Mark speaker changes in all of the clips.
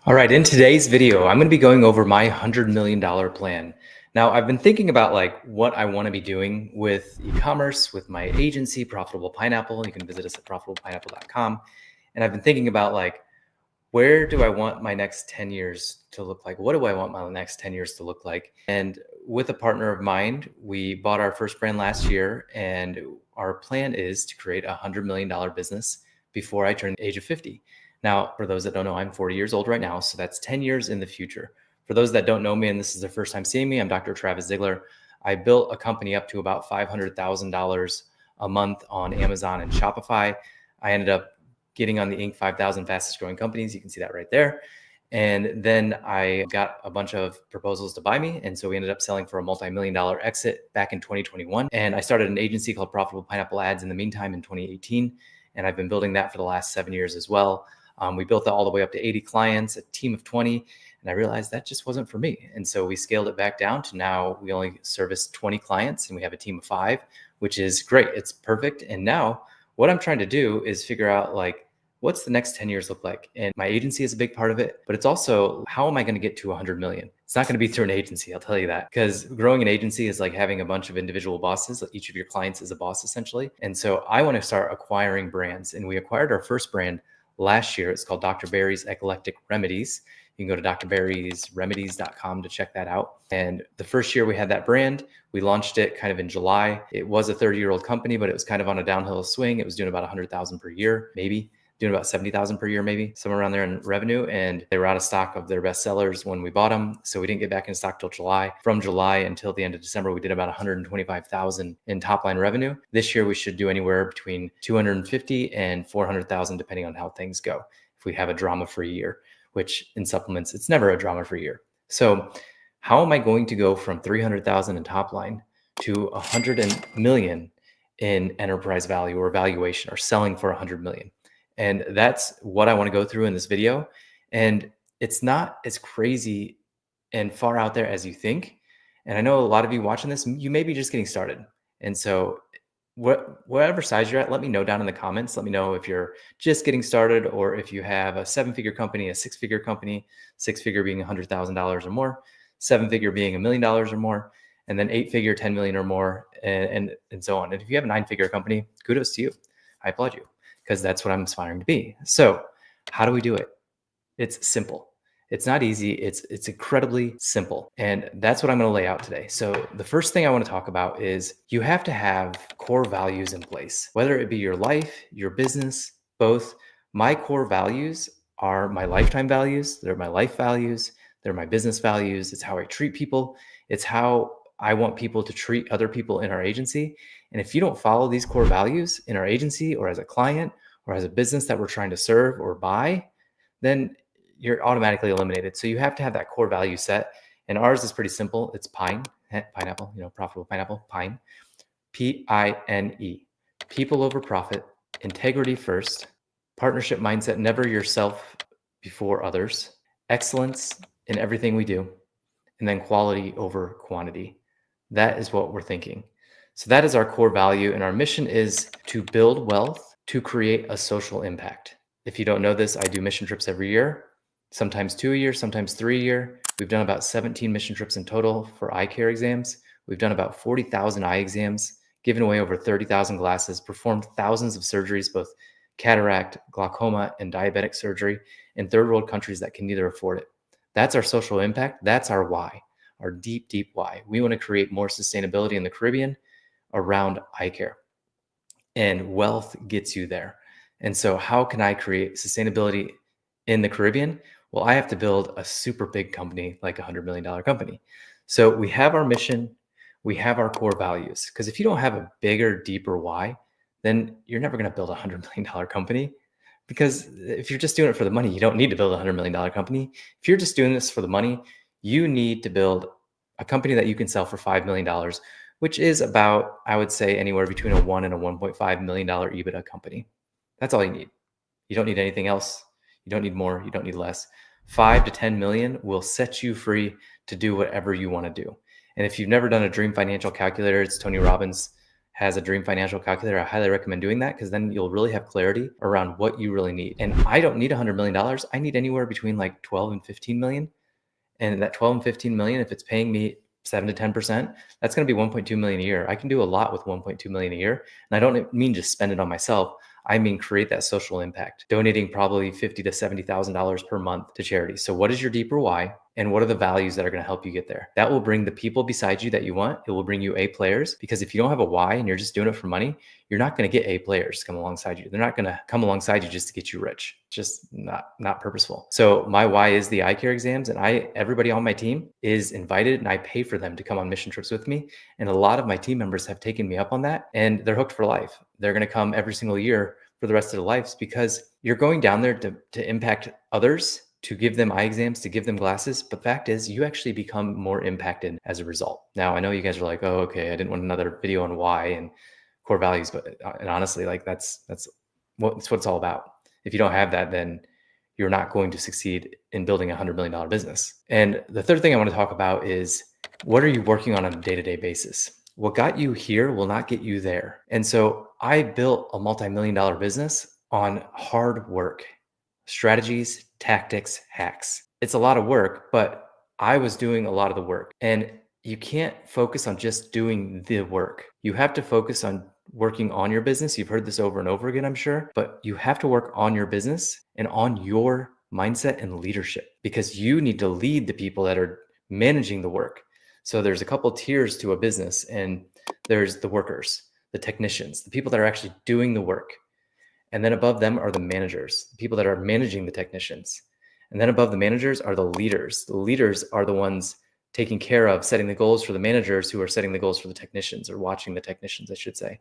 Speaker 1: All right, in today's video, I'm going to be going over my $100 million plan. Now, I've been thinking about what I want to be doing with e-commerce, with my agency, Profitable Pineapple. You can visit us at profitablepineapple.com. And I've been thinking about where do I want my next 10 years to look like? What do I want my next 10 years to look like? And with a partner of mine, we bought our first brand last year, and our plan is to create a $100 million business before I turn the age of 50. Now, for those that don't know, I'm 40 years old right now, so that's 10 years in the future. For those that don't know me and this is their first time seeing me, I'm Dr. Travis Ziegler. I built a company up to about $500,000 a month on Amazon and Shopify. I ended up getting on the Inc. 5,000 fastest growing companies. You can see that right there. And then I got a bunch of proposals to buy me. And so we ended up selling for a multi-million-dollar exit back in 2021. And I started an agency called Profitable Pineapple Ads in the meantime in 2018. And I've been building that for the last 7 years as well. We built that all the way up to 80 clients, a team of 20, and I realized that just wasn't for me. And so we scaled it back down to now we only service 20 clients and we have a team of 5, which is great. It's perfect. And now what I'm trying to do is figure out what's the next 10 years look like? And my agency is a big part of it, but it's also how am I going to get to 100 million? It's not going to be through an agency, I'll tell you that, because growing an agency is like having a bunch of individual bosses. Each of your clients is a boss essentially. And so I want to start acquiring brands, and we acquired our first brand last year. It's called Dr. Barry's Eclectic Remedies. You can go to drbarrysremedies.com to check that out. And the first year we had that brand, we launched it kind of in July. It was a 30-year-old company, but it was kind of on a downhill swing. It was doing about 100,000 per year, maybe doing about 70,000 per year, maybe somewhere around there in revenue. And they were out of stock of their best sellers when we bought them. So we didn't get back in stock till July. From July until the end of December, we did about 125,000 in top line revenue. This year, we should do anywhere between 250 and 400,000, depending on how things go. If we have a drama-free year, which in supplements, it's never a drama-free year. So how am I going to go from 300,000 in top line to 100 million in enterprise value or valuation, or selling for 100 million? And that's what I want to go through in this video. And it's not as crazy and far out there as you think. And I know a lot of you watching this, you may be just getting started. And so whatever size you're at, let me know down in the comments. Let me know if you're just getting started, or if you have a 7-figure company, a 6-figure company, 6-figure being $100,000 or more, 7-figure being $1 million or more, and then 8-figure, 10 million or more, and so on. And if you have a 9-figure company, kudos to you. I applaud you, because that's what I'm aspiring to be. So how do we do it? It's simple. It's not easy. It's incredibly simple. And that's what I'm going to lay out today. So the first thing I want to talk about is you have to have core values in place, whether it be your life, your business, both. My core values are my lifetime values. They're my life values. They're my business values. It's how I treat people. It's how I want people to treat other people in our agency. And if you don't follow these core values in our agency, or as a client, or as a business that we're trying to serve or buy, then you're automatically eliminated. So you have to have that core value set. And ours is pretty simple. It's pineapple, profitable pineapple, pine, P-I-N-E, people over profit, integrity first, partnership mindset, never yourself before others, excellence in everything we do, and then quality over quantity. That is what we're thinking. So that is our core value. And our mission is to build wealth, to create a social impact. If you don't know this, I do mission trips every year, sometimes 2 a year, sometimes 3 a year. We've done about 17 mission trips in total for eye care exams. We've done about 40,000 eye exams, given away over 30,000 glasses, performed thousands of surgeries, both cataract, glaucoma, and diabetic surgery in third world countries that can neither afford it. That's our social impact. That's our why, our deep, deep why. We want to create more sustainability in the Caribbean around eye care. And wealth gets you there. And so how can I create sustainability in the Caribbean? Well, I have to build a super big company, like a $100 million company. So we have our mission, we have our core values. Because if you don't have a bigger, deeper why, then you're never going to build a $100 million company. Because if you're just doing it for the money, you don't need to build a $100 million company. If you're just doing this for the money, you need to build a company that you can sell for $5 million, which is about, I would say, anywhere between a $1 and a $1.5 million EBITDA company. That's all you need. You don't need anything else. You don't need more. You don't need less. 5 to 10 million will set you free to do whatever you want to do. And if you've never done a dream financial calculator, it's Tony Robbins has a dream financial calculator, I highly recommend doing that, because then you'll really have clarity around what you really need. And I don't need $100 million. I need anywhere between like 12 and 15 million. And that 12 and 15 million, if it's paying me 7 to 10%, that's going to be 1.2 million a year. I can do a lot with 1.2 million a year. And I don't mean just spend it on myself. I mean, create that social impact, donating probably $50,000 to $70,000 per month to charity. So what is your deeper why? And what are the values that are going to help you get there? That will bring the people beside you that you want. It will bring you A players, because if you don't have a why and you're just doing it for money, you're not going to get A players to come alongside you. They're not going to come alongside you just to get you rich. Just not purposeful. So my why is the eye care exams, and everybody on my team is invited, and I pay for them to come on mission trips with me. And a lot of my team members have taken me up on that, and they're hooked for life. They're going to come every single year for the rest of their lives, because you're going down there to impact others, to give them eye exams, to give them glasses. But the fact is, you actually become more impacted as a result. Now, I know you guys are like, oh, okay, I didn't want another video on why and core values, but and honestly, like that's what it's all about. If you don't have that, then you're not going to succeed in building $100 million business. And the third thing I want to talk about is, what are you working on a day-to-day basis? What got you here will not get you there. And so I built a multi-million-dollar business on hard work, strategies, tactics, hacks. It's a lot of work, but I was doing a lot of the work. And you can't focus on just doing the work. You have to focus on working on your business. You've heard this over and over again, I'm sure, but you have to work on your business and on your mindset and leadership, because you need to lead the people that are managing the work. So there's a couple tiers to a business, and there's the workers, the technicians, the people that are actually doing the work. And then above them are the managers, the people that are managing the technicians. And then above the managers are the leaders. The leaders are the ones taking care of setting the goals for the managers, who are setting the goals for the technicians, or watching the technicians, I should say.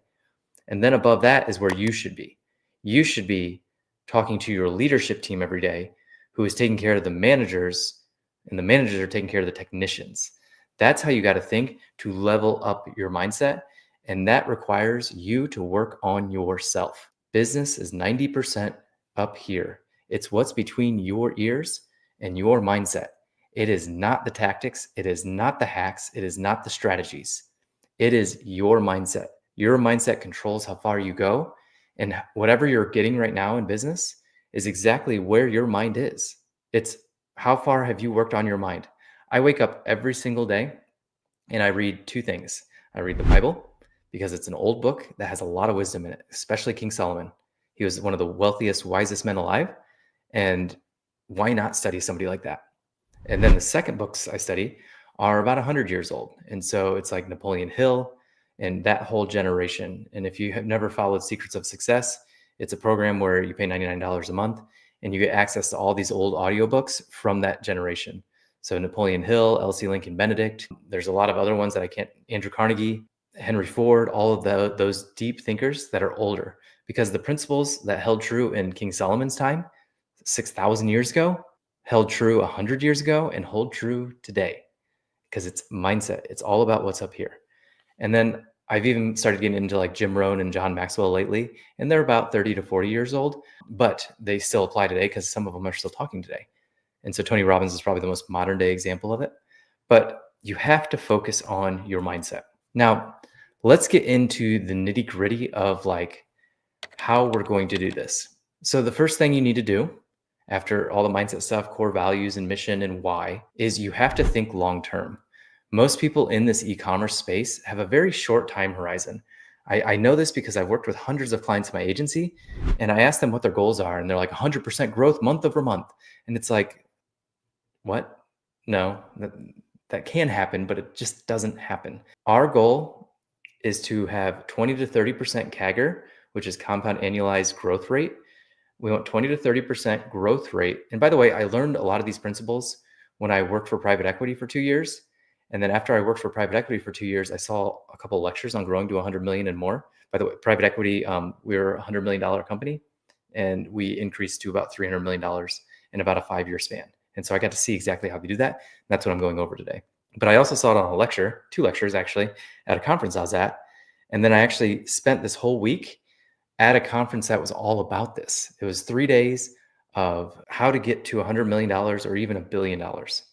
Speaker 1: And then above that is where you should be. You should be talking to your leadership team every day, who is taking care of the managers, and the managers are taking care of the technicians. That's how you got to think to level up your mindset. And that requires you to work on yourself. Business is 90% up here. It's what's between your ears and your mindset. It is not the tactics. It is not the hacks. It is not the strategies. It is your mindset. Your mindset controls how far you go. And whatever you're getting right now in business is exactly where your mind is. It's how far have you worked on your mind? I wake up every single day and I read two things. I read the Bible, because it's an old book that has a lot of wisdom in it, especially King Solomon. He was one of the wealthiest, wisest men alive. And why not study somebody like that? And then the second books I study are about 100 years old. And so it's like Napoleon Hill and that whole generation. And if you have never followed Secrets of Success, it's a program where you pay $99 a month and you get access to all these old audiobooks from that generation. So Napoleon Hill, L.C. Lincoln Benedict, there's a lot of other ones that I can't, Andrew Carnegie, Henry Ford, all of those deep thinkers that are older, because the principles that held true in King Solomon's time, 6,000 years ago, held true 100 years ago and hold true today, because it's mindset. It's all about what's up here. And then I've even started getting into like Jim Rohn and John Maxwell lately, and they're about 30 to 40 years old, but they still apply today because some of them are still talking today. And so Tony Robbins is probably the most modern day example of it. But you have to focus on your mindset. Now, let's get into the nitty gritty of like how we're going to do this. So the first thing you need to do after all the mindset stuff, core values and mission and why, is you have to think long term. Most people in this e-commerce space have a very short time horizon. I know this because I've worked with hundreds of clients in my agency, and I ask them what their goals are, and they're like 100% growth month over month. And it's like, what? No, that can happen, but it just doesn't happen. Our goal is to have 20 to 30% CAGR, which is compound annualized growth rate. We want 20 to 30% growth rate. And by the way, I learned a lot of these principles when I worked for private equity for 2 years. And then after I worked for private equity for 2 years, I saw a couple of lectures on growing to 100 million and more. By the way, private equity, we were a $100 million company, and we increased to about $300 million in about a 5-year span. And so I got to see exactly how we do that. And that's what I'm going over today. But I also saw it on a lecture, 2 lectures actually, at a conference I was at. And then I actually spent this whole week at a conference that was all about this. It was 3 days of how to get to $100 million or even $1 billion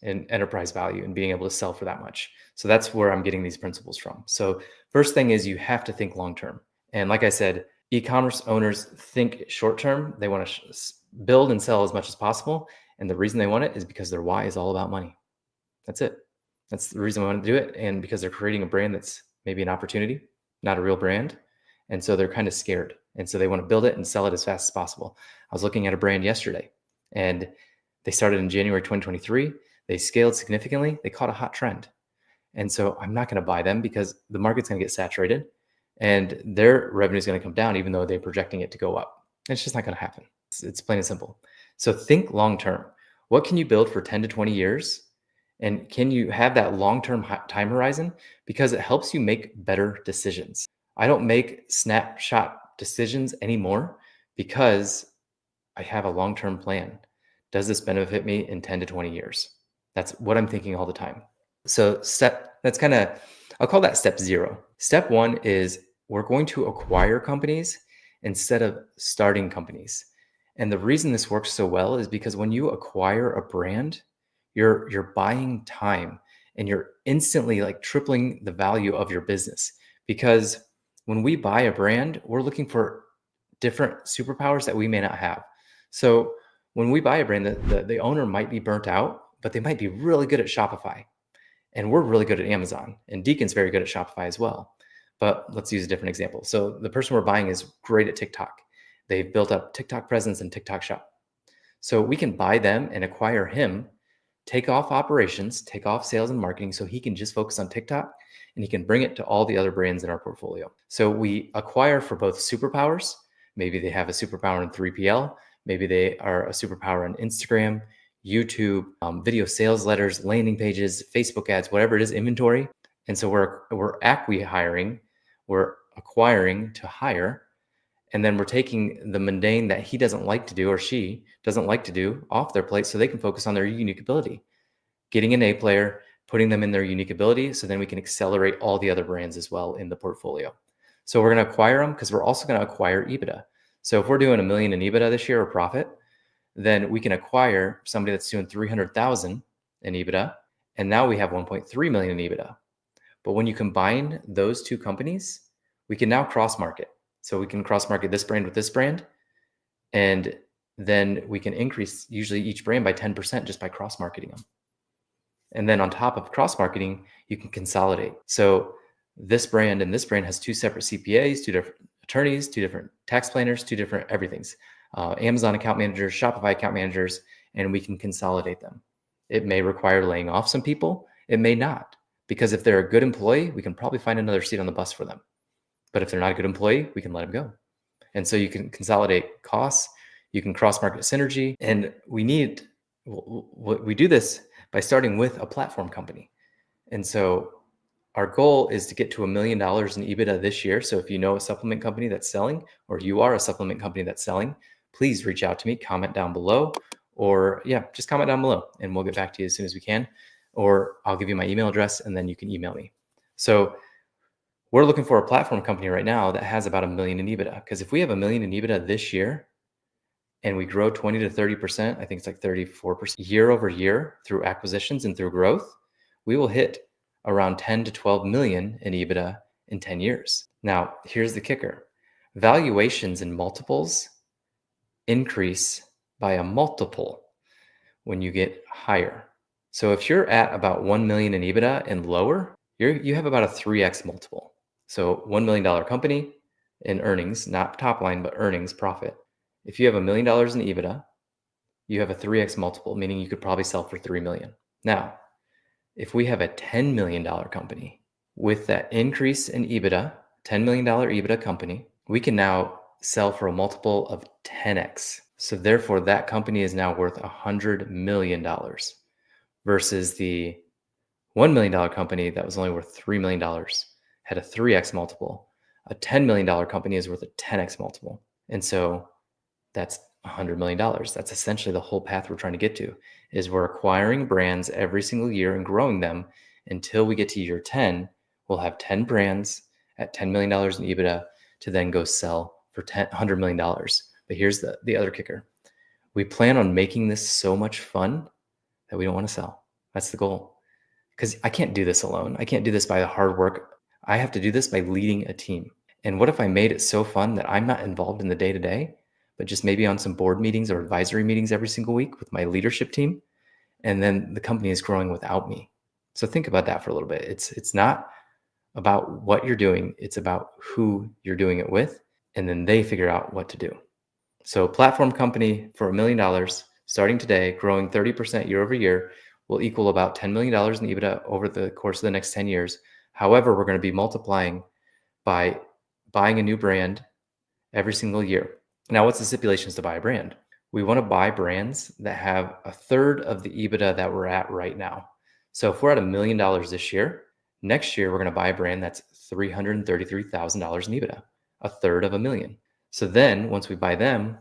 Speaker 1: in enterprise value and being able to sell for that much. So that's where I'm getting these principles from. So first thing is you have to think long term. And like I said, e-commerce owners think short term. They want to build and sell as much as possible. And the reason they want it is because their why is all about money. That's it. That's the reason I want to do it. And because they're creating a brand that's maybe an opportunity, not a real brand. And so they're kind of scared. And so they want to build it and sell it as fast as possible. I was looking at a brand yesterday and they started in January 2023. They scaled significantly. They caught a hot trend. And so I'm not going to buy them because the market's going to get saturated and their revenue is going to come down, even though they're projecting it to go up. It's just not going to happen. It's plain and simple. So think long term. What can you build for 10 to 20 years? And can you have that long-term time horizon? Because it helps you make better decisions. I don't make snapshot decisions anymore because I have a long-term plan. Does this benefit me in 10 to 20 years? That's what I'm thinking all the time. So I'll call that step 0. Step 1 is we're going to acquire companies instead of starting companies. And the reason this works so well is because when you acquire a brand, you're buying time and you're instantly like tripling the value of your business. Because when we buy a brand, we're looking for different superpowers that we may not have. So when we buy a brand, the owner might be burnt out, but they might be really good at Shopify. And we're really good at Amazon. And Deacon's very good at Shopify as well. But let's use a different example. So the person we're buying is great at TikTok. They've built up TikTok presence and TikTok shop. So we can buy them and acquire him, take off operations, take off sales and marketing so he can just focus on TikTok and he can bring it to all the other brands in our portfolio. So we acquire for both superpowers. Maybe they have a superpower in 3PL. Maybe they are a superpower in Instagram, YouTube, video sales letters, landing pages, Facebook ads, whatever it is, inventory. And so we're acqui-hiring, we're acquiring to hire, and then we're taking the mundane that he doesn't like to do or she doesn't like to do off their plate so they can focus on their unique ability. Getting an A player, putting them in their unique ability, so then we can accelerate all the other brands as well in the portfolio. So we're going to acquire them because we're also going to acquire EBITDA. So if we're doing $1 million in EBITDA this year or profit, then we can acquire somebody that's doing 300,000 in EBITDA, and now we have 1.3 million in EBITDA. But when you combine those two companies, we can now cross-market. So we can cross-market this brand with this brand, and then we can increase usually each brand by 10% just by cross-marketing them. And then on top of cross-marketing, you can consolidate. So this brand and this brand has 2 separate CPAs, 2 different attorneys, 2 different tax planners, 2 different everythings. Amazon account managers, Shopify account managers, and we can consolidate them. It may require laying off some people. It may not, because if they're a good employee, we can probably find another seat on the bus for them. But if they're not a good employee, we can let them go. And so you can consolidate costs, you can cross-market synergy, and we do this by starting with a platform company. And so our goal is to get to $1 million in EBITDA this year. So if you know a supplement company that's selling, or you are a supplement company that's selling, please reach out to me, comment down below, or just comment down below and we'll get back to you as soon as we can. Or I'll give you my email address and then you can email me. So we're looking for a platform company right now that has about $1 million in EBITDA. Because if we have $1 million in EBITDA this year and we grow 20 to 30%, I think it's like 34% year over year through acquisitions and through growth, we will hit around 10 to 12 million in EBITDA in 10 years. Now, here's the kicker. Valuations and multiples increase by a multiple when you get higher. So if you're at about 1 million in EBITDA and lower, you have about a 3x multiple. So $1 million company in earnings, not top line, but earnings, profit. If you have $1 million in EBITDA, you have a 3x multiple, meaning you could probably sell for 3 million. Now, if we have a $10 million company with that increase in EBITDA, $10 million EBITDA company, we can now sell for a multiple of 10x. So therefore, that company is now worth $100 million versus the $1 million company that was only worth $3 million, had a 3x multiple. A $10 million company is worth a 10x multiple. And so that's $100 million. That's essentially the whole path we're trying to get to, is we're acquiring brands every single year and growing them until we get to year 10. We'll have 10 brands at $10 million in EBITDA to then go sell for $100 million. But here's the other kicker. We plan on making this so much fun that we don't want to sell. That's the goal. Because I can't do this alone. I can't do this by the hard work. I have to do this by leading a team. And what if I made it so fun that I'm not involved in the day to day, but just maybe on some board meetings or advisory meetings every single week with my leadership team? And then the company is growing without me. So think about that for a little bit. It's not about what you're doing. It's about who you're doing it with. And then they figure out what to do. So platform company for $1 million starting today, growing 30% year over year, will equal about $10 million in EBITDA over the course of the next 10 years. However, we're going to be multiplying by buying a new brand every single year. Now, what's the stipulations to buy a brand? We want to buy brands that have a third of the EBITDA that we're at right now. So if we're at $1 million this year, next year, we're going to buy a brand that's $333,000 in EBITDA, a third of $1 million. So then once we buy them,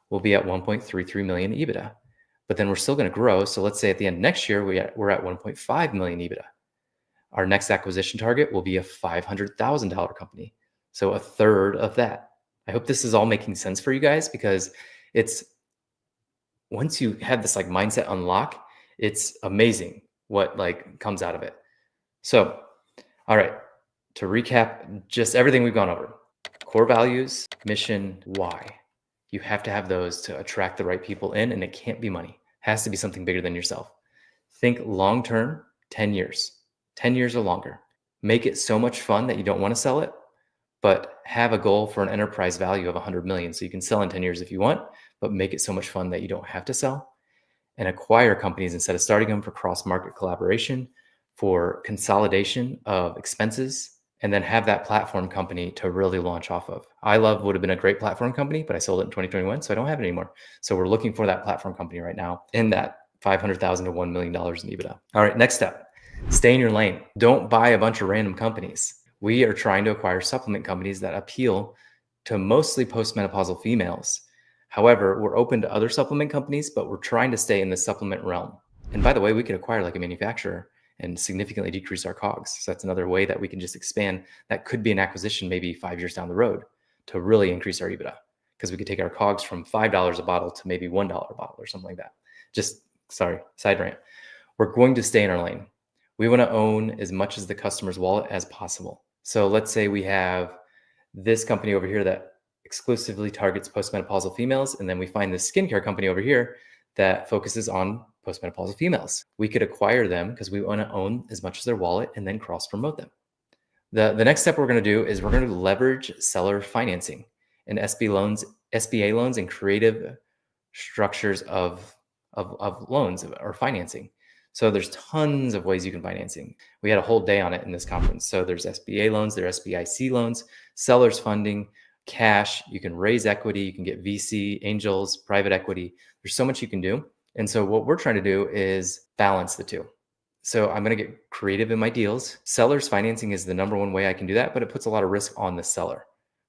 Speaker 1: we'll be at 1.33 million EBITDA. But then we're still going to grow. So let's say at the end of next year, we're at 1.5 million EBITDA. Our next acquisition target will be a $500,000 company. So a third of that. I hope this is all making sense for you guys, because it's, once you have this like mindset unlock, it's amazing what like comes out of it. So, all right, to recap just everything we've gone over: core values, mission, why. You have to have those to attract the right people in, and it can't be money. It has to be something bigger than yourself. Think long-term, 10 years or longer. Make it so much fun that you don't want to sell it, but have a goal for an enterprise value of 100 million. So you can sell in 10 years if you want, but make it so much fun that you don't have to sell. And acquire companies instead of starting them for cross-market collaboration, for consolidation of expenses, and then have that platform company to really launch off of. iLove would have been a great platform company, but I sold it in 2021, so I don't have it anymore. So we're looking for that platform company right now in that $500,000 to $1 million in EBITDA. All right, next step, stay in your lane. Don't buy a bunch of random companies. We are trying to acquire supplement companies that appeal to mostly postmenopausal females. However, we're open to other supplement companies, but we're trying to stay in the supplement realm. And by the way, we could acquire like a manufacturer and significantly decrease our COGS. So that's another way that we can just expand. That could be an acquisition maybe 5 years down the road to really increase our EBITDA, because we could take our COGS from $5 a bottle to maybe $1 a bottle or something like that. Side rant. We're going to stay in our lane. We want to own as much as the customer's wallet as possible. So let's say we have this company over here that exclusively targets postmenopausal females, and then we find this skincare company over here that focuses on postmenopausal females. We could acquire them because we want to own as much as their wallet and then cross promote them. The next step we're going to do is we're going to leverage seller financing and SBA loans and creative structures of loans or financing. So there's tons of ways you can financing. We had a whole day on it in this conference. So there's SBA loans, there's SBIC loans, sellers funding, cash. You can raise equity, you can get VC, angels, private equity. There's so much you can do. And so what we're trying to do is balance the two. So I'm going to get creative in my deals. Sellers financing is the number one way I can do that, but it puts a lot of risk on the seller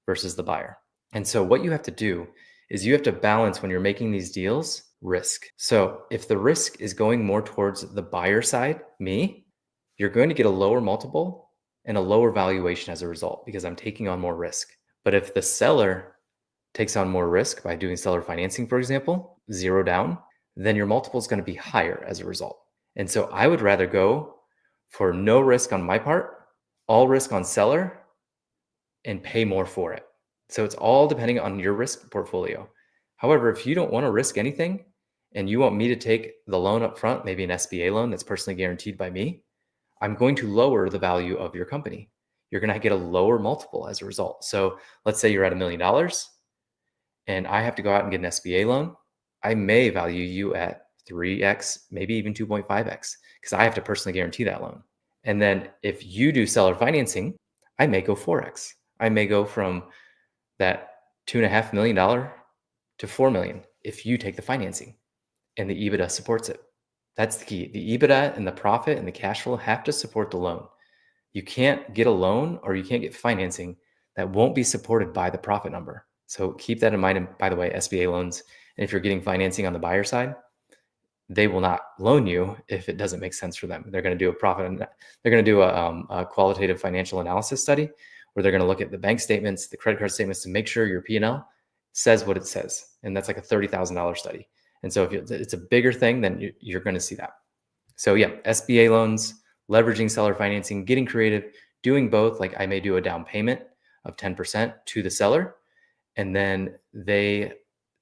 Speaker 1: versus the buyer. And so what you have to do is you have to balance, when you're making these deals, risk. So if the risk is going more towards the buyer side, me, you're going to get a lower multiple and a lower valuation as a result, because I'm taking on more risk. But if the seller takes on more risk by doing seller financing, for example, zero down, then your multiple is going to be higher as a result. And so I would rather go for no risk on my part, all risk on seller, and pay more for it. So it's all depending on your risk portfolio. However, if you don't want to risk anything and you want me to take the loan up front, maybe an SBA loan that's personally guaranteed by me, I'm going to lower the value of your company. You're going to get a lower multiple as a result. So let's say you're at $1 million and I have to go out and get an SBA loan. I may value you at 3x, maybe even 2.5x, because I have to personally guarantee that loan. And then if you do seller financing, I may go 4x. I may go from that $2.5 million to $4 million if you take the financing and the EBITDA supports it. That's the key. The EBITDA and the profit and the cash flow have to support the loan. You can't get a loan or you can't get financing that won't be supported by the profit number. So keep that in mind. And by the way, SBA loans, and if you're getting financing on the buyer side, they will not loan you if it doesn't make sense for them. They're going to do they're going to do a qualitative financial analysis study where they're going to look at the bank statements, the credit card statements, to make sure your P&L says what it says. And that's like a $30,000 study. And so if it's a bigger thing, then you're going to see that. So yeah, SBA loans, leveraging seller financing, getting creative, doing both. Like I may do a down payment of 10% to the seller, and then they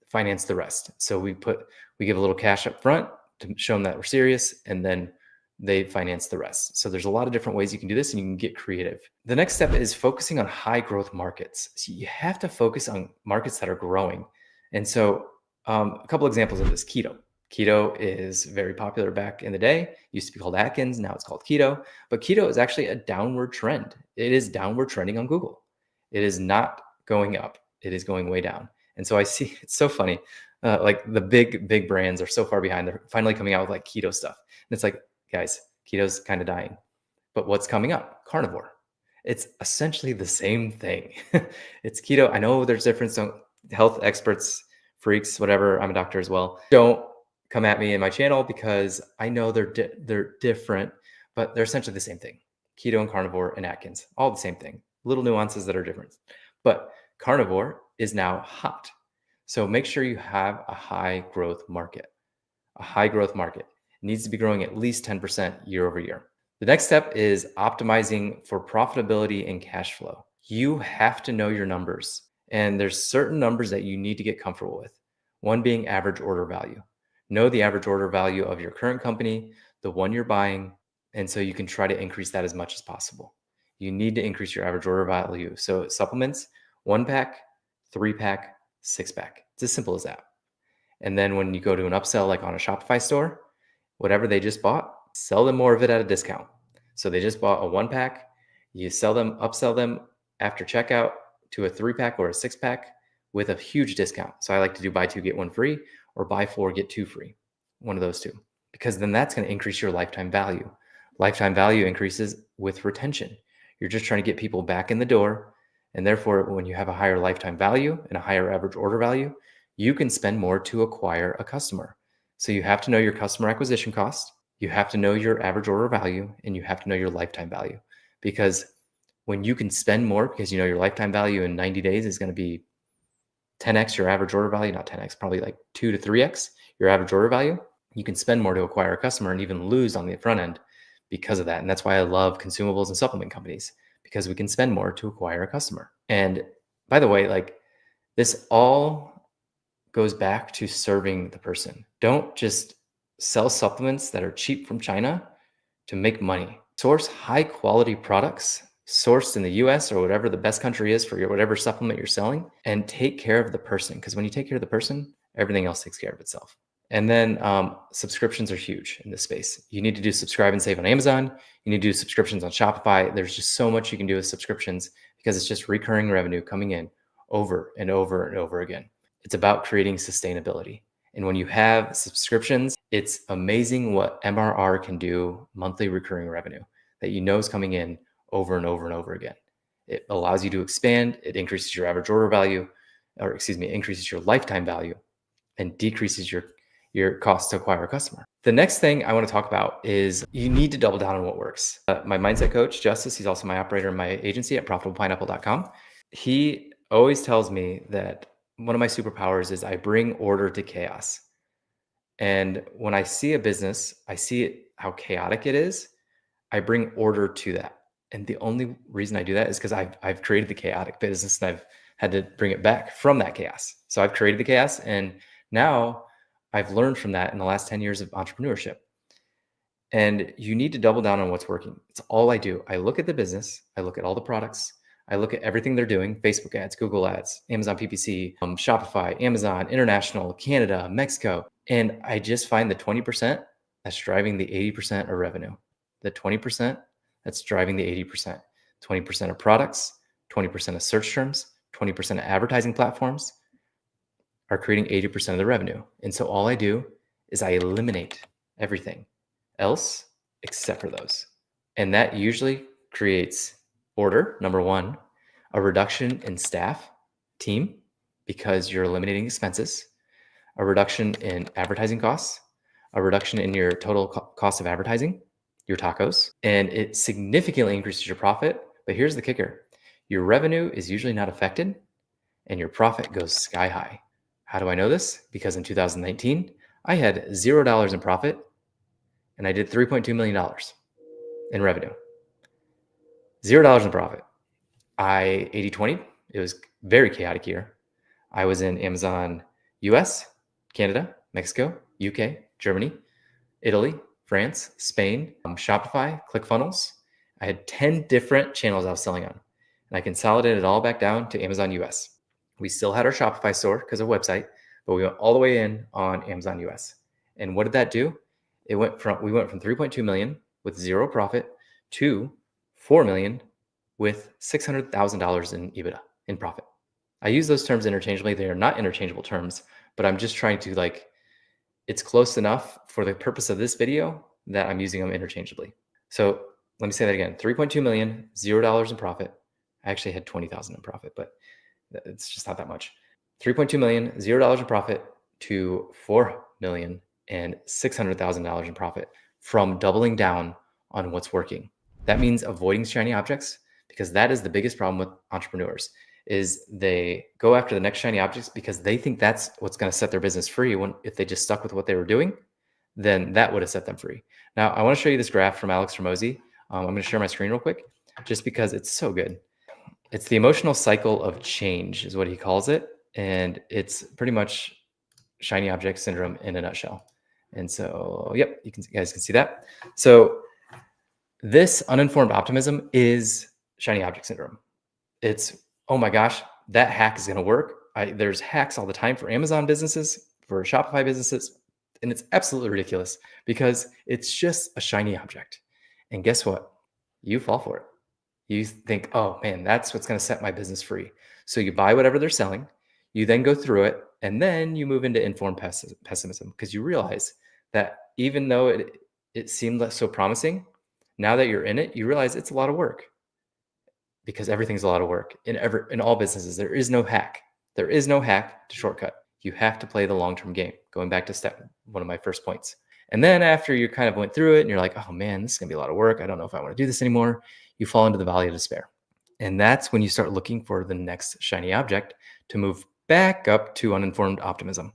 Speaker 1: finance the rest. So we give a little cash up front to show them that we're serious, and then they finance the rest. So there's a lot of different ways you can do this, and you can get creative. The next step is focusing on high growth markets. So you have to focus on markets that are growing. And so a couple examples of this: keto. Keto is very popular back in the day. It used to be called Atkins. Now it's called keto. But keto is actually a downward trend. It is downward trending on Google. It is not going up. It is going way down. And so I see, it's so funny. Like the big brands are so far behind. They're finally coming out with like keto stuff. And it's like, guys, keto's kind of dying. But what's coming up? Carnivore. It's essentially the same thing. It's keto. I know there's difference. So health experts, freaks, whatever. I'm a doctor as well. Don't come at me in my channel because I know they're different, but they're essentially the same thing. Keto and carnivore and Atkins, all the same thing. Little nuances that are different. But carnivore is now hot. So make sure you have a high growth market. A high growth market. It needs to be growing at least 10% year over year. The next step is optimizing for profitability and cash flow. You have to know your numbers, and there's certain numbers that you need to get comfortable with. One being average order value. Know the average order value of your current company, the one you're buying, and so you can try to increase that as much as possible. You need to increase your average order value. So supplements, 1-pack, 3-pack, 6-pack. It's as simple as that. And then when you go to an upsell, like on a Shopify store, whatever they just bought, sell them more of it at a discount. So they just bought a 1-pack, you upsell them after checkout to a 3-pack or a 6-pack with a huge discount. So I like to do buy 2, get 1 free, or buy 4, get 2 free. One of those two, because then that's going to increase your lifetime value. Lifetime value increases with retention. You're just trying to get people back in the door. And therefore, when you have a higher lifetime value and a higher average order value, you can spend more to acquire a customer. So you have to know your customer acquisition cost, you have to know your average order value, and you have to know your lifetime value. Because when you can spend more, because you know your lifetime value in 90 days is going to be 10x your average order value, not 10x, probably like 2 to 3x your average order value, you can spend more to acquire a customer and even lose on the front end because of that. And that's why I love consumables and supplement companies, because we can spend more to acquire a customer. And by the way, like this all goes back to serving the person. Don't just sell supplements that are cheap from China to make money. Source high quality products sourced in the US or whatever the best country is for your whatever supplement you're selling, and take care of the person. Because when you take care of the person, everything else takes care of itself. And then subscriptions are huge in this space. You need to do subscribe and save on Amazon. You need to do subscriptions on Shopify. There's just so much you can do with subscriptions because it's just recurring revenue coming in over and over and over again. It's about creating sustainability. And when you have subscriptions, it's amazing what MRR can do, monthly recurring revenue, that you know is coming in over and over and over again. It allows you to expand. It increases your average order value, increases your lifetime value, and decreases your cost to acquire a customer. The next thing I want to talk about is you need to double down on what works. My mindset coach, Justice, he's also my operator in my agency at ProfitablePineapple.com. He always tells me that one of my superpowers is I bring order to chaos. And when I see a business, I see it, how chaotic it is. I bring order to that. And the only reason I do that is because I've created the chaotic business and I've had to bring it back from that chaos. So I've created the chaos, and now I've learned from that in the last 10 years of entrepreneurship. And you need to double down on what's working. It's all I do. I look at the business, I look at all the products, I look at everything they're doing: Facebook ads, Google ads, Amazon PPC, Shopify, Amazon, international, Canada, Mexico. And I just find the 20% that's driving the 80% of revenue. The 20% that's driving the 80%. 20% of products, 20% of search terms, 20% of advertising platforms are creating 80% of the revenue. And so all I do is I eliminate everything else except for those. And that usually creates order, number one, a reduction in staff, team, because you're eliminating expenses, a reduction in advertising costs, a reduction in your total cost of advertising, your tacos, and it significantly increases your profit. But here's the kicker: your revenue is usually not affected and your profit goes sky high. How do I know this? Because in 2019, I had $0 in profit and I did $3.2 million in revenue. $0 in profit. I 80/20. It was very chaotic year. I was in Amazon US, Canada, Mexico, UK, Germany, Italy, France, Spain, Shopify, ClickFunnels. I had 10 different channels I was selling on. And I consolidated it all back down to Amazon US. We still had our Shopify store because of website, but we went all the way in on Amazon US. And what did that do? We went from 3.2 million with zero profit to 4 million with $600,000 in EBITDA, in profit. I use those terms interchangeably. They are not interchangeable terms, but I'm just trying to it's close enough for the purpose of this video that I'm using them interchangeably. So let me say that again. 3.2 million, $0 in profit. I actually had 20,000 in profit, but it's just not that much. 3.2 million, $0 in profit to 4 million and $600,000 in profit from doubling down on what's working. That means avoiding shiny objects, because that is the biggest problem with entrepreneurs is they go after the next shiny objects because they think that's what's going to set their business free. When if they just stuck with what they were doing, then that would have set them free. Now, I want to show you this graph from Alex Ramosi. I'm going to share my screen real quick just because it's so good. It's the emotional cycle of change is what he calls it. And it's pretty much shiny object syndrome in a nutshell. And so, yep, you guys can see that. So this uninformed optimism is shiny object syndrome. It's, oh my gosh, that hack is going to work. There's hacks all the time for Amazon businesses, for Shopify businesses, and it's absolutely ridiculous because it's just a shiny object. And guess what? You fall for it. You think, oh man, that's what's going to set my business free. So you buy whatever they're selling, you then go through it, and then you move into informed pessimism because you realize that even though it seemed so promising, now that you're in it, you realize it's a lot of work. Because everything's a lot of work in all businesses. There is no hack. There is no hack to shortcut. You have to play the long-term game. Going back to one of my first points. And then after you kind of went through it and you're like, oh man, this is gonna be a lot of work. I don't know if I want to do this anymore. You fall into the valley of despair. And that's when you start looking for the next shiny object to move back up to uninformed optimism.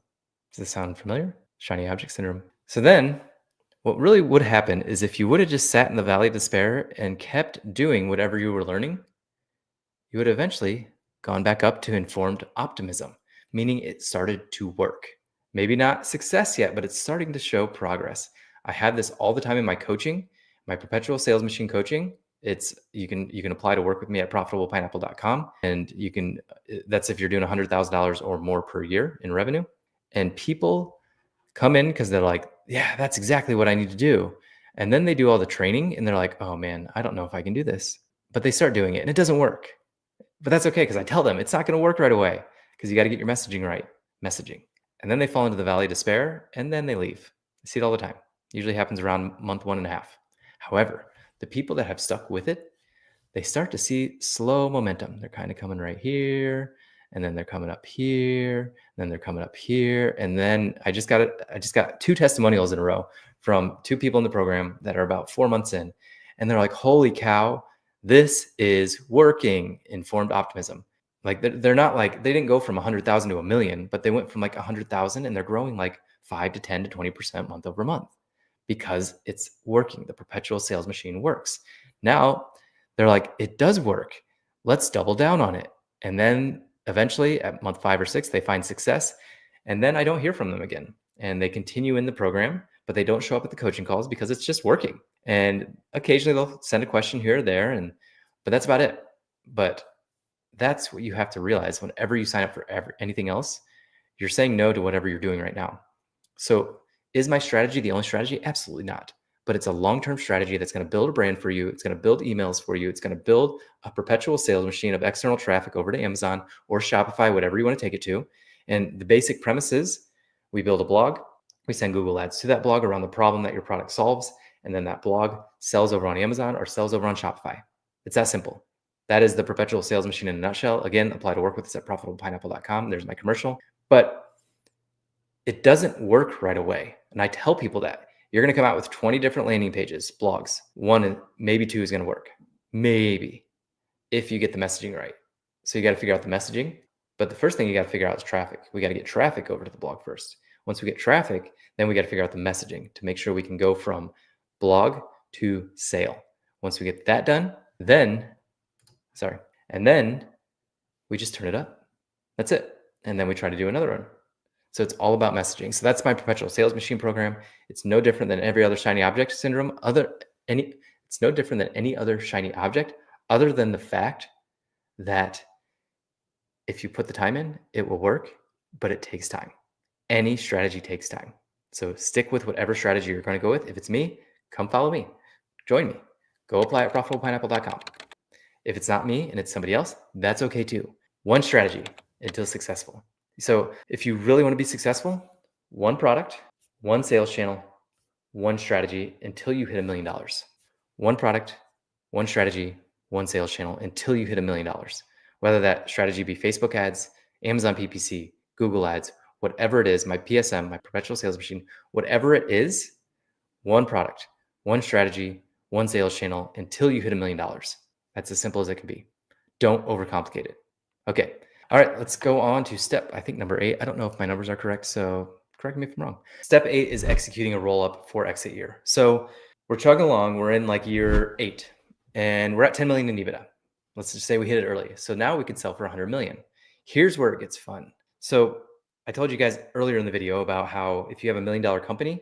Speaker 1: Does this sound familiar? Shiny object syndrome. So then what really would happen is if you would have just sat in the valley of despair and kept doing whatever you were learning, you would eventually gone back up to informed optimism, meaning it started to work. Maybe not success yet, but it's starting to show progress. I have this all the time in my coaching, my perpetual sales machine coaching. You can apply to work with me at profitablepineapple.com, and that's if you're doing $100,000 or more per year in revenue. And people come in because they're like, yeah, that's exactly what I need to do. And then they do all the training and they're like, oh man, I don't know if I can do this. But they start doing it and it doesn't work. But that's okay because I tell them it's not going to work right away because you got to get your messaging right. And then they fall into the valley of despair and then they leave. I see it all the time. Usually happens around month 1.5. However, the people that have stuck with it, they start to see slow momentum. They're kind of coming right here, and then they're coming up here, and then they're coming up here. And then I just got 2 testimonials in a row from 2 people in the program that are about 4 months in. And they're like, holy cow, this is working. Informed optimism. Like they're not like, they didn't go from 100,000 to 1 million, but they went from like 100,000 and they're growing like 5 to 10 to 20% month over month because it's working. The perpetual sales machine works. Now they're like, it does work. Let's double down on it. And then eventually at month 5 or 6, they find success. And then I don't hear from them again. And they continue in the program, but they don't show up at the coaching calls because it's just working. And occasionally they'll send a question here or there, but that's about it. But that's what you have to realize whenever you sign up for anything else, you're saying no to whatever you're doing right now. So is my strategy the only strategy? Absolutely not. But it's a long-term strategy that's going to build a brand for you. It's going to build emails for you. It's going to build a perpetual sales machine of external traffic over to Amazon or Shopify, whatever you want to take it to. And the basic premise is we build a blog. We send Google ads to that blog around the problem that your product solves. And then that blog sells over on Amazon or sells over on Shopify. It's that simple. That is the perpetual sales machine in a nutshell. Again, apply to work with us at profitablepineapple.com. There's my commercial. But it doesn't work right away. And I tell people that you're going to come out with 20 different landing pages, blogs. 1 and maybe 2 is going to work. Maybe, if you get the messaging right. So you got to figure out the messaging. But the first thing you got to figure out is traffic. We got to get traffic over to the blog first. Once we get traffic, then we got to figure out the messaging to make sure we can go from blog to sale. Once we get that done, then we just turn it up. That's it. And then we try to do another one. So it's all about messaging. So that's my perpetual sales machine program. It's no different than every other shiny object syndrome. It's no different than any other shiny object, other than the fact that if you put the time in, it will work, but it takes time. Any strategy takes time. So stick with whatever strategy you're going to go with. If it's me, come follow me. Join me. Go apply at profitablepineapple.com. If it's not me and it's somebody else, that's okay too. One strategy until successful. So if you really want to be successful, one product, one sales channel, one strategy until you hit $1 million. One product, one strategy, one sales channel until you hit $1 million. Whether that strategy be Facebook ads, Amazon PPC, Google ads, whatever it is, my PSM, my perpetual sales machine, whatever it is, one product, one strategy, one sales channel until you hit $1 million. That's as simple as it can be. Don't overcomplicate it. Okay. All right, let's go on to step, I think number 8. I don't know if my numbers are correct, so correct me if I'm wrong. Step 8 is executing a roll-up for exit year. So we're chugging along. We're in like year 8, and we're at 10 million in EBITDA. Let's just say we hit it early. So now we can sell for 100 million. Here's where it gets fun. So I told you guys earlier in the video about how if you have $1 million company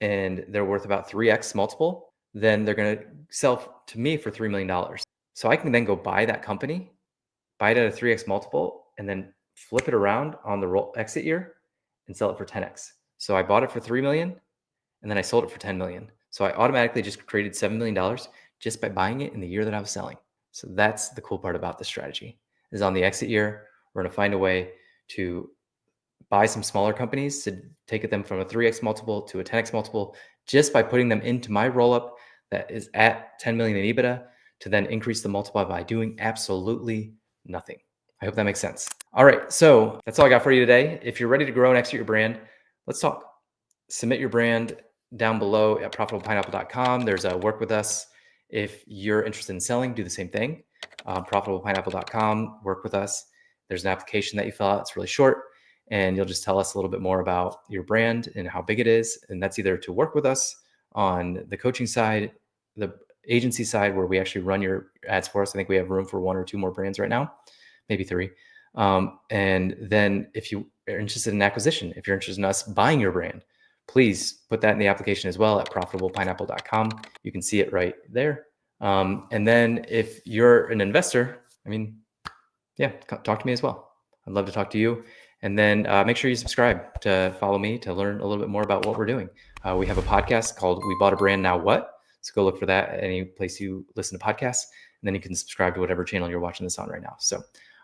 Speaker 1: and they're worth about 3x multiple, then they're going to sell to me for $3 million. So I can then go buy that company, buy it at a 3x multiple, and then flip it around on the exit year and sell it for 10x. So I bought it for 3 million and then I sold it for 10 million. So I automatically just created $7 million just by buying it in the year that I was selling. So that's the cool part about this strategy, is on the exit year, we're going to find a way to buy some smaller companies to take them from a 3x multiple to a 10x multiple just by putting them into my roll-up that is at 10 million in EBITDA, to then increase the multiple by doing absolutely nothing. I hope that makes sense. All right, so that's all I got for you today. If you're ready to grow and execute your brand, let's talk. Submit your brand down below at profitablepineapple.com. There's a work with us. If you're interested in selling, do the same thing. Profitablepineapple.com, work with us. There's an application that you fill out. It's really short, and you'll just tell us a little bit more about your brand and how big it is. And that's either to work with us on the coaching side, the agency side, where we actually run your ads for us. I think we have room for 1 or 2 more brands right now, maybe 3. And then if you are interested in acquisition, if you're interested in us buying your brand, please put that in the application as well at profitablepineapple.com. You can see it right there. And then if you're an investor, talk to me as well. I'd love to talk to you. And then make sure you subscribe to follow me to learn a little bit more about what we're doing. We have a podcast called We Bought a Brand, Now What? So go look for that at any place you listen to podcasts, and then you can subscribe to whatever channel you're watching this on right now. So,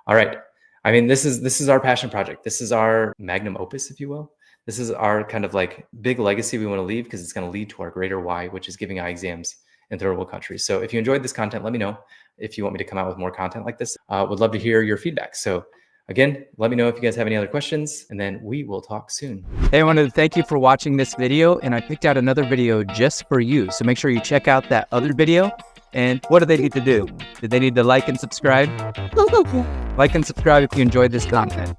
Speaker 1: all right. This is our passion project. This is our magnum opus, if you will. This is our kind of like big legacy we want to leave, because it's going to lead to our greater why, which is giving eye exams in third world countries. So if you enjoyed this content, let me know if you want me to come out with more content like this. Would love to hear your feedback. So again, let me know if you guys have any other questions, and then we will talk soon.
Speaker 2: Hey, I wanted to thank you for watching this video, and I picked out another video just for you. So make sure you check out that other video. And what do they need to do? Do they need to like and subscribe? Like and subscribe if you enjoyed this content.